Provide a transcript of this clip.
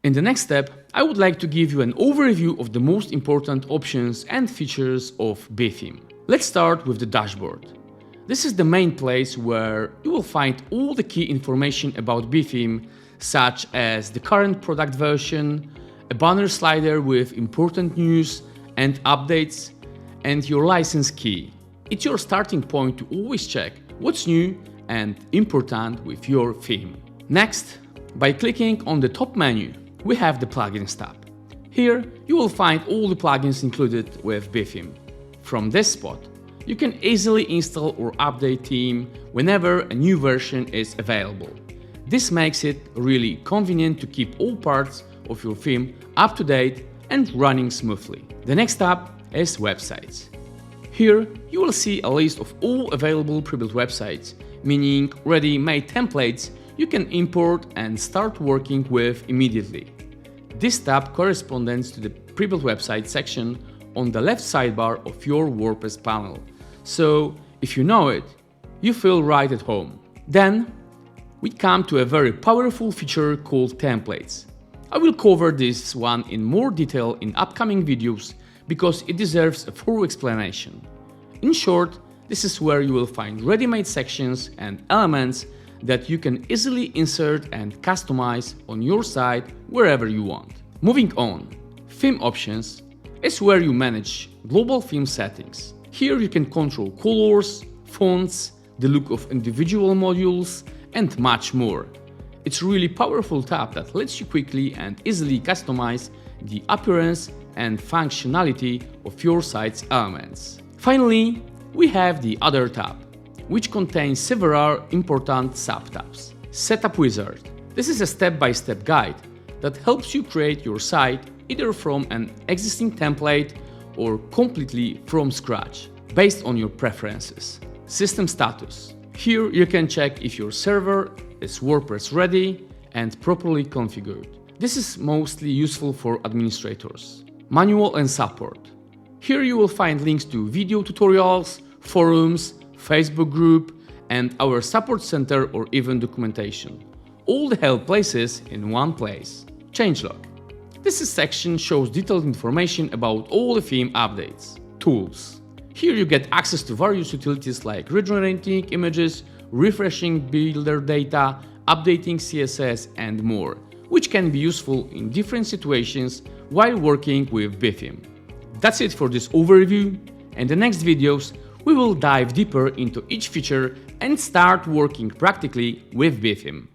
In the next step, I would like to give you an overview of the most important options and features of BeTheme. Let's start with the dashboard. This is the main place where you will find all the key information about BeTheme, such as the current product version, a banner slider with important news and updates, and your license key. It's your starting point to always check what's new and important with your theme. Next, by clicking on the top menu, we have the Plugins tab. Here, you will find all the plugins included with BeTheme. From this spot, you can easily install or update theme whenever a new version is available. This makes it really convenient to keep all parts of your theme up to date and running smoothly. The next tab is Websites. Here, you will see a list of all available pre-built websites, meaning ready-made templates you can import and start working with immediately. This tab corresponds to the pre-built website section on the left sidebar of your WordPress panel. So, if you know it, you feel right at home. Then, we come to a very powerful feature called templates. I will cover this one in more detail in upcoming videos because it deserves a full explanation. In short, this is where you will find ready-made sections and elements that you can easily insert and customize on your site wherever you want. Moving on, Theme Options is where you manage global theme settings. Here you can control colors, fonts, the look of individual modules, and much more. It's a really powerful tab that lets you quickly and easily customize the appearance and functionality of your site's elements. Finally, we have the Other tab, which contains several important sub-tabs. Setup Wizard. This is a step-by-step guide that helps you create your site either from an existing template or completely from scratch, based on your preferences. System Status. Here you can check if your server is WordPress ready and properly configured. This is mostly useful for administrators. Manual and Support. Here you will find links to video tutorials, forums, Facebook group, and our support center or even documentation. All the help places in one place. Changelog. This section shows detailed information about all the theme updates. Tools. Here you get access to various utilities like regenerating images, refreshing builder data, updating CSS, and more, which can be useful in different situations while working with BeTheme. That's it for this overview. In the next videos, we will dive deeper into each feature and start working practically with BeTheme.